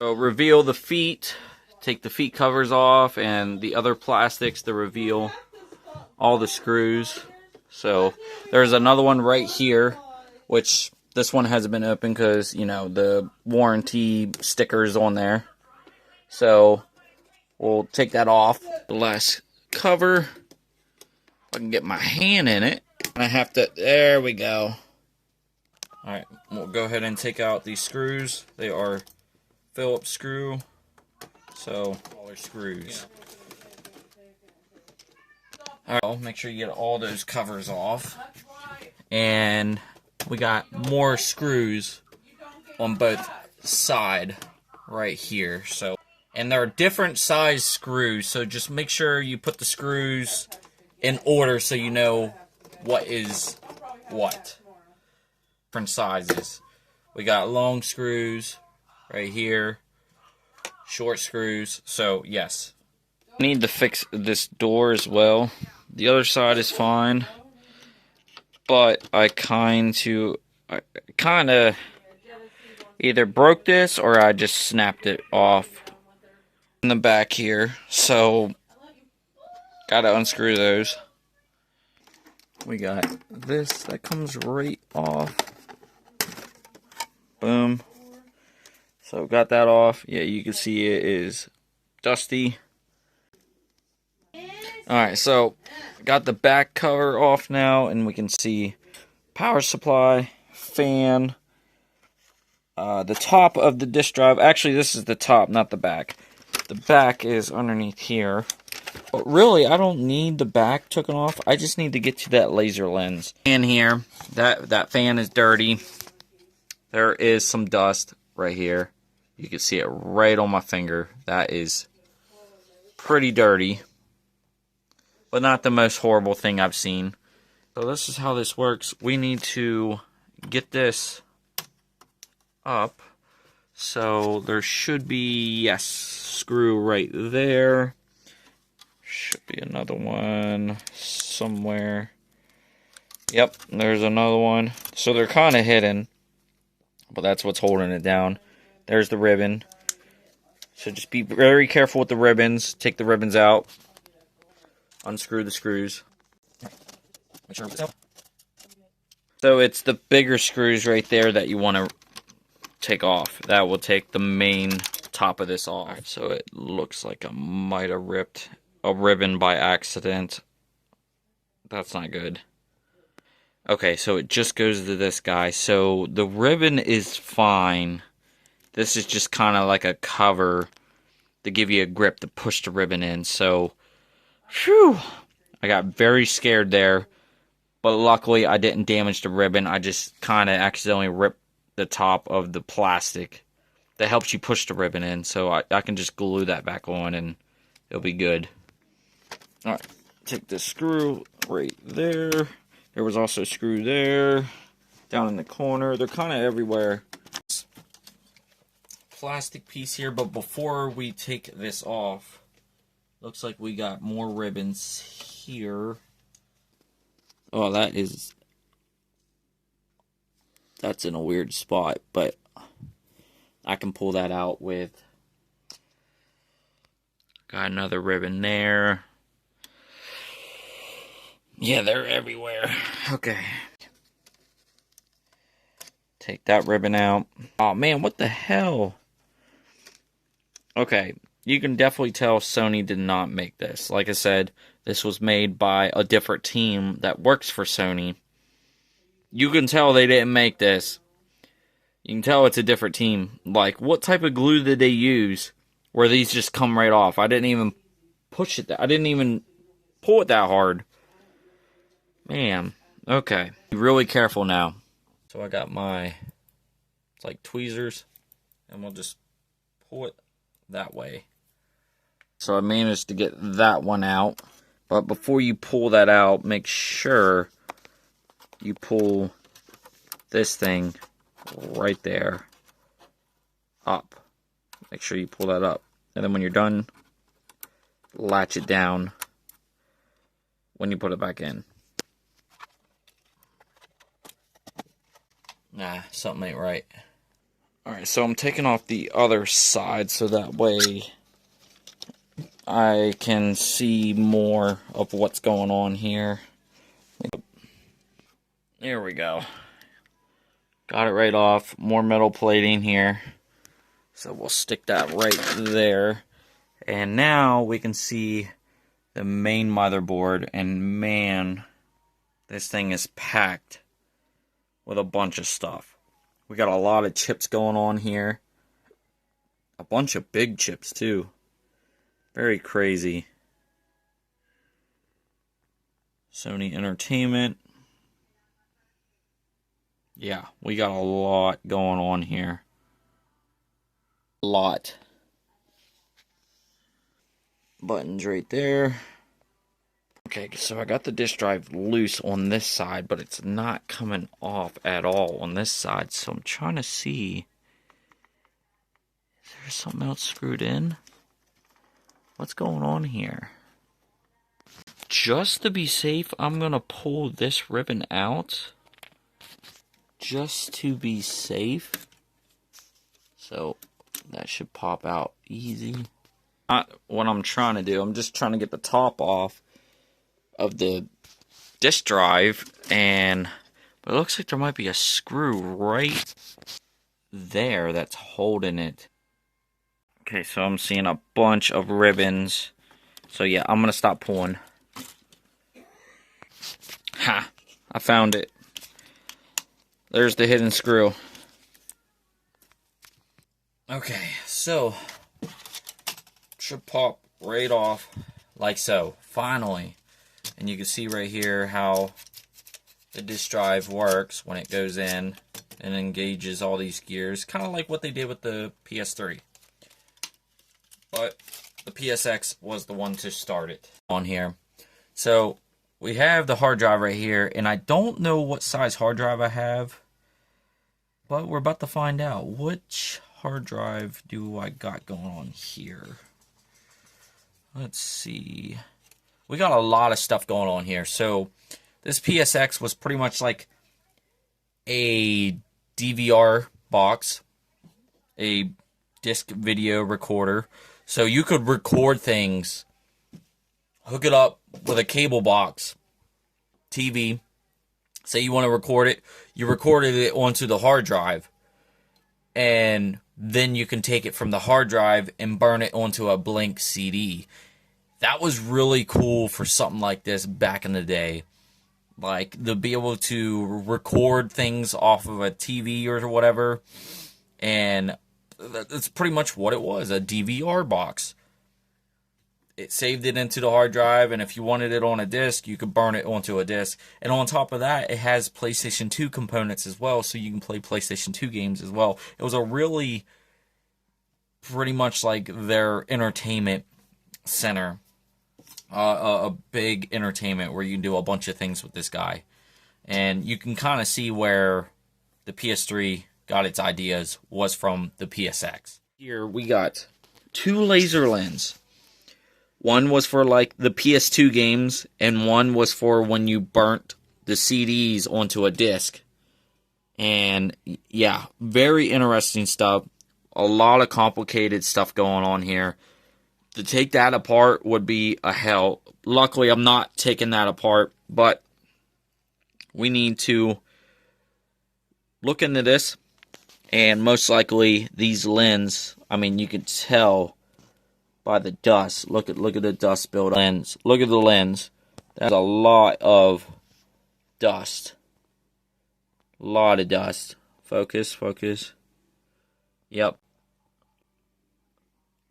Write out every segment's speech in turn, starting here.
So reveal the feet, take the feet covers off, and the other plastics to reveal all the screws. So there's another one right here, which this one hasn't been opened because, you know, the warranty sticker's on there. So we'll take that off. The last cover, I can get my hand in it. I have to, there we go. Alright, we'll go ahead and take out these screws. They are Phillips screw, so all their screws. Alright, make sure you get all those covers off. And we got more screws on both sides right here. So, and there are different size screws, so just make sure you put the screws in order so you know what is what. Different sizes. We got long screws right here, short screws. So yes, I need to fix this door as well. The other side is fine, but I kind of either broke this or I just snapped it off in the back here. So gotta unscrew those. We got this that comes right off. Boom. So got that off. Yeah, you can see it is dusty. Alright, so got the back cover off now, and we can see power supply, fan, the top of the disk drive. Actually, this is the top, not the back. The back is underneath here. But really, I don't need the back taken off. I just need to get to that laser lens. In here, that fan is dirty. There is some dust right here. You can see it right on my finger. That is pretty dirty, but not the most horrible thing I've seen. So this is how this works. We need to get this up. So there should be, yes, screw right there. Should be another one somewhere. Yep, there's another one. So they're kind of hidden, but that's what's holding it down. There's the ribbon. So just be very careful with the ribbons. Take the ribbons out. Unscrew the screws. Make sure it's out. So it's the bigger screws right there that you want to take off. That will take the main top of this off. So it looks like I might have ripped a ribbon by accident. That's not good. Okay, so it just goes to this guy. So the ribbon is fine. This is just kind of like a cover to give you a grip to push the ribbon in. So, phew, I got very scared there. But luckily, I didn't damage the ribbon. I just kind of accidentally ripped the top of the plastic that helps you push the ribbon in. So I can just glue that back on and it'll be good. Alright, take this screw right there. There was also a screw there, down in the corner. They're kind of everywhere. Plastic piece here, but before we take this off, looks like we got more ribbons here. Oh, that's in a weird spot, but I can pull that out with, got another ribbon there. Yeah, they're everywhere. Okay. Take that ribbon out. Oh man, what the hell? Okay, you can definitely tell Sony did not make this. Like I said, this was made by a different team that works for Sony. You can tell they didn't make this. You can tell it's a different team. Like, what type of glue did they use where these just come right off? I didn't even push it. I didn't even pull it that hard. Man, okay. Be really careful now. So I got my, it's like tweezers, and we'll just pull it that way. So I managed to get that one out. But before you pull that out, make sure you pull this thing right there up. Make sure you pull that up. And then when you're done, latch it down when you put it back in. Nah, something ain't right. Alright, so I'm taking off the other side so that way I can see more of what's going on here. There we go. Got it right off. More metal plating here. So we'll stick that right there. And now we can see the main motherboard. And man, this thing is packed with a bunch of stuff. We got a lot of chips going on here. A bunch of big chips too. Very crazy. Sony Entertainment. Yeah, we got a lot going on here. A lot. Buttons right there. Okay, so I got the disk drive loose on this side, but it's not coming off at all on this side. So I'm trying to see. Is there something else screwed in? What's going on here? Just to be safe, I'm going to pull this ribbon out. Just to be safe. So that should pop out easy. Not what I'm trying to do. I'm just trying to get the top off of the disk drive, but it looks like there might be a screw right there that's holding it. Okay, so I'm seeing a bunch of ribbons. So yeah, I'm gonna stop pulling. Ha! I found it. There's the hidden screw. Okay, so should pop right off like so. Finally. And you can see right here how the disk drive works when it goes in and engages all these gears. Kind of like what they did with the PS3. But the PSX was the one to start it on here. So we have the hard drive right here. And I don't know what size hard drive I have. But we're about to find out. Which hard drive do I got going on here? Let's see. We got a lot of stuff going on here. So this PSX was pretty much like a DVR box, a disc video recorder. So you could record things, hook it up with a cable box, TV. Say you want to record it, you recorded it onto the hard drive. And then you can take it from the hard drive and burn it onto a blank CD. That was really cool for something like this back in the day. Like, to be able to record things off of a TV or whatever. And that's pretty much what it was, a DVR box. It saved it into the hard drive, and if you wanted it on a disc, you could burn it onto a disc. And on top of that, it has PlayStation 2 components as well, so you can play PlayStation 2 games as well. It was a really, pretty much like their entertainment center. A big entertainment where you can do a bunch of things with this guy. And you can kind of see where the PS3 got its ideas was from the PSX. Here we got two laser lens. One was for like the PS2 games, and one was for when you burnt the CDs onto a disc. And yeah, very interesting stuff. A lot of complicated stuff going on here. To take that apart would be a hell. Luckily, I'm not taking that apart, but we need to look into this. And most likely, these lens, I mean, you can tell by the dust. Look at the dust build lens. Look at the lens. That's a lot of dust. A lot of dust. Focus, focus. Yep.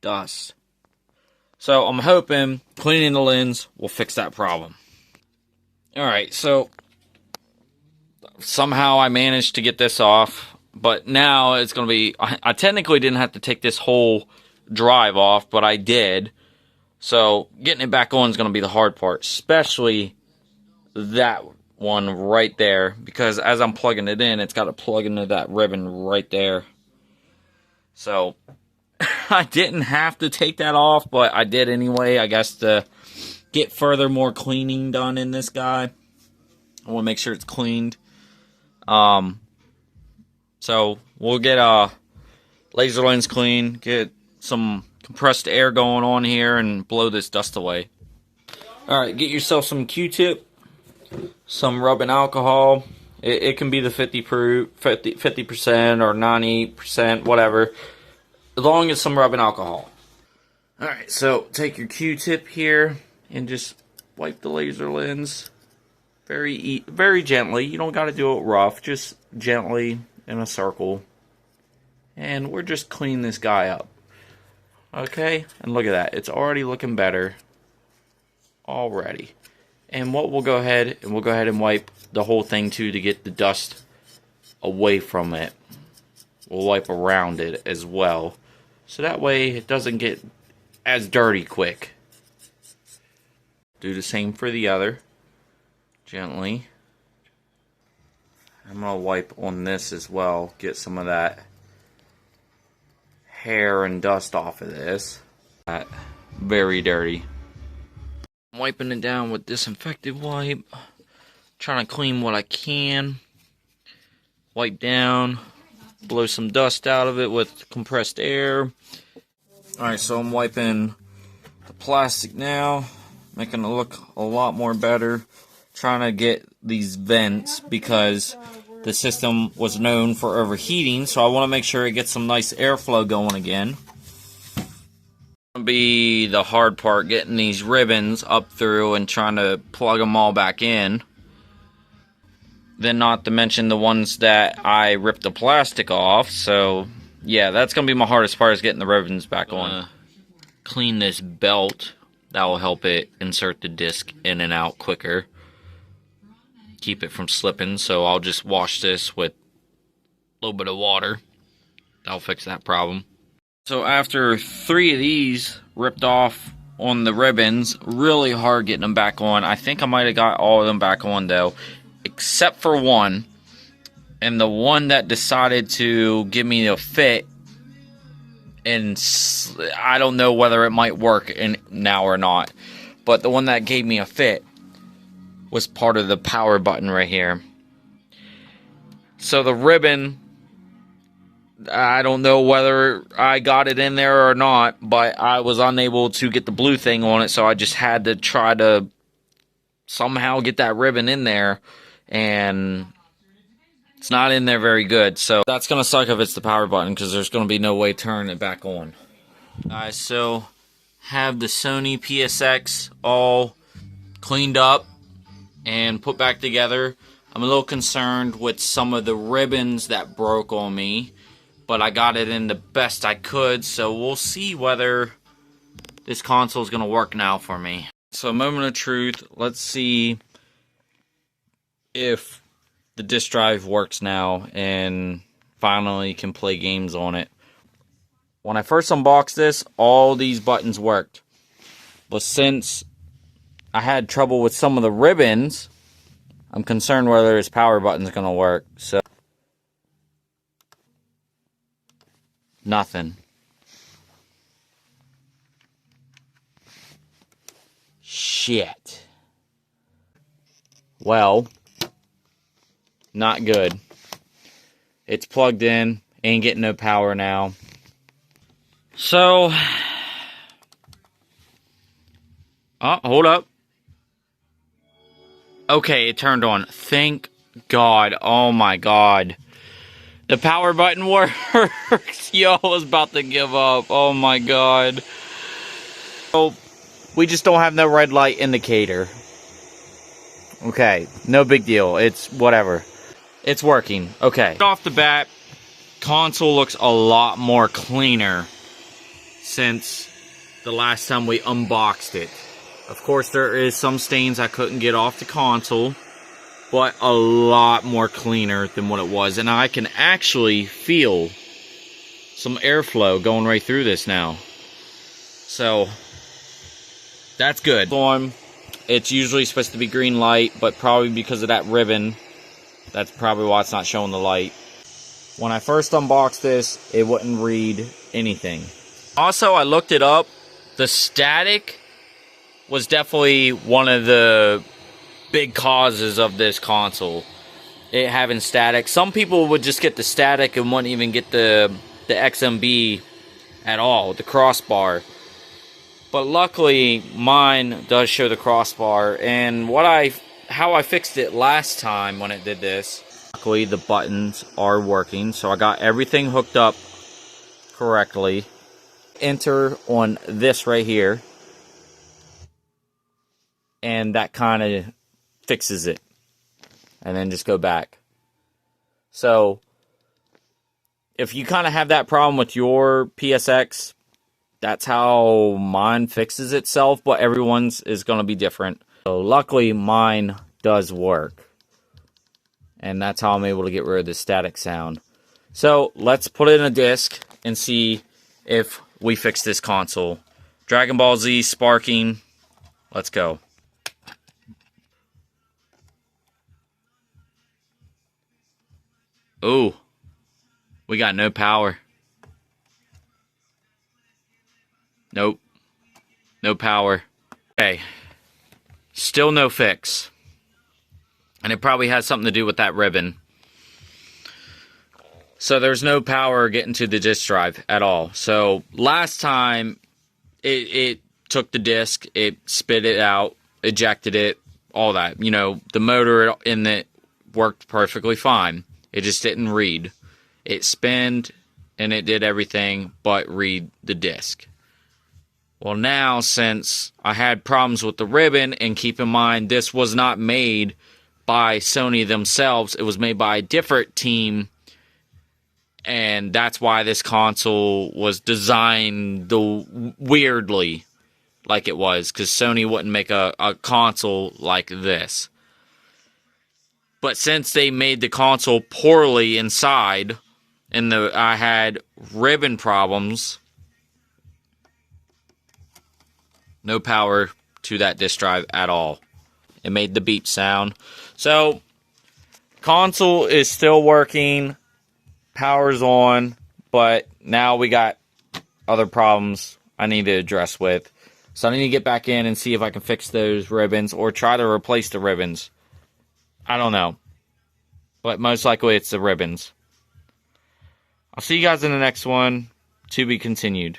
Dust. So I'm hoping cleaning the lens will fix that problem. Alright, so somehow I managed to get this off. But now it's going to be... I technically didn't have to take this whole drive off, but I did. So getting it back on is going to be the hard part. Especially that one right there. Because as I'm plugging it in, it's got to plug into that ribbon right there. So I didn't have to take that off, but I did anyway. I guess to get further more cleaning done in this guy. I want to make sure it's cleaned. So we'll get laser lens clean, get some compressed air going on here, and blow this dust away. Alright, get yourself some Q-tip, some rubbing alcohol. It can be the 50% or 90%, whatever, as long as some rubbing alcohol. Alright, so take your Q-tip here and just wipe the laser lens very gently. You don't got to do it rough, just gently in a circle. And we're just cleaning this guy up. Okay, and look at that. It's already looking better. Already. And what we'll go ahead and wipe the whole thing too to get the dust away from it. We'll wipe around it as well. So that way it doesn't get as dirty quick. Do the same for the other. Gently. I'm going to wipe on this as well. Get some of that hair and dust off of this. Very dirty. I'm wiping it down with disinfectant wipe. Trying to clean what I can. Wipe down. Blow some dust out of it with compressed air. Alright, so I'm wiping the plastic now. Making it look a lot more better. Trying to get these vents because the system was known for overheating, so I want to make sure it gets some nice airflow going again. Gonna be the hard part, getting these ribbons up through and trying to plug them all back in. Then not to mention the ones that I ripped the plastic off, so yeah, that's gonna be my hardest part, is getting the ribbons back on. Clean this belt. That will help it insert the disc in and out quicker. Keep it from slipping, so I'll just wash this with a little bit of water. That'll fix that problem. So after 3 of these ripped off on the ribbons, really hard getting them back on. I think I might have got all of them back on though, except for one. And the one that decided to give me a fit, and I don't know whether it might work now or not, but the one that gave me a fit was part of the power button right here. So the ribbon, I don't know whether I got it in there or not, but I was unable to get the blue thing on it, so I just had to try to somehow get that ribbon in there, and it's not in there very good. So that's gonna suck if it's the power button, because there's gonna be no way turning it back on. Alright, so have the Sony PSX all cleaned up and put back together. I'm a little concerned with some of the ribbons that broke on me, but I got it in the best I could, so we'll see whether this console is going to work now for me. So, moment of truth, let's see if the disk drive works now and finally can play games on it. When I first unboxed this, all these buttons worked, but since I had trouble with some of the ribbons, I'm concerned whether this power button's gonna work. So nothing. Shit. Well, not good. It's plugged in, ain't getting no power now. So, oh, hold up. Okay, it turned on. Thank God. Oh my God. The power button works. Yo, I was about to give up. Oh my God. So, we just don't have no red light indicator. Okay, no big deal. It's whatever. It's working. Okay. Off the bat, console looks a lot more cleaner since the last time we unboxed it. Of course, there is some stains I couldn't get off the console, but a lot more cleaner than what it was. And I can actually feel some airflow going right through this now. So, that's good. It's usually supposed to be green light, but probably because of that ribbon, that's probably why it's not showing the light. When I first unboxed this, it wouldn't read anything. Also, I looked it up. The static was definitely one of the big causes of this console. It having static. Some people would just get the static and wouldn't even get the the XMB at all, the crossbar. But luckily, mine does show the crossbar. And how I fixed it last time when it did this, luckily the buttons are working. So I got everything hooked up correctly. Enter on this right here. And that kind of fixes it. And then just go back. So, if you kind of have that problem with your PSX, that's how mine fixes itself, but everyone's is going to be different. So, luckily, mine does work. And that's how I'm able to get rid of the static sound. So, let's put it in a disc and see if we fix this console. Dragon Ball Z sparking. Let's go. Ooh, we got no power. Nope, no power. Okay, still no fix. And it probably has something to do with that ribbon. So there's no power getting to the disk drive at all. So last time, it took the disk, it spit it out, ejected it, all that. You know, the motor in it worked perfectly fine. It just didn't read. It spinned and it did everything but read the disc. Well, now since I had problems with the ribbon, and keep in mind this was not made by Sony themselves, it was made by a different team, and that's why this console was designed weirdly like it was, because Sony wouldn't make a console like this. But since they made the console poorly inside, and I had ribbon problems, no power to that disk drive at all. It made the beep sound. So, console is still working, power's on, but now we got other problems I need to address with. So I need to get back in and see if I can fix those ribbons, or try to replace the ribbons. I don't know. But most likely it's the ribbons. I'll see you guys in the next one. To be continued.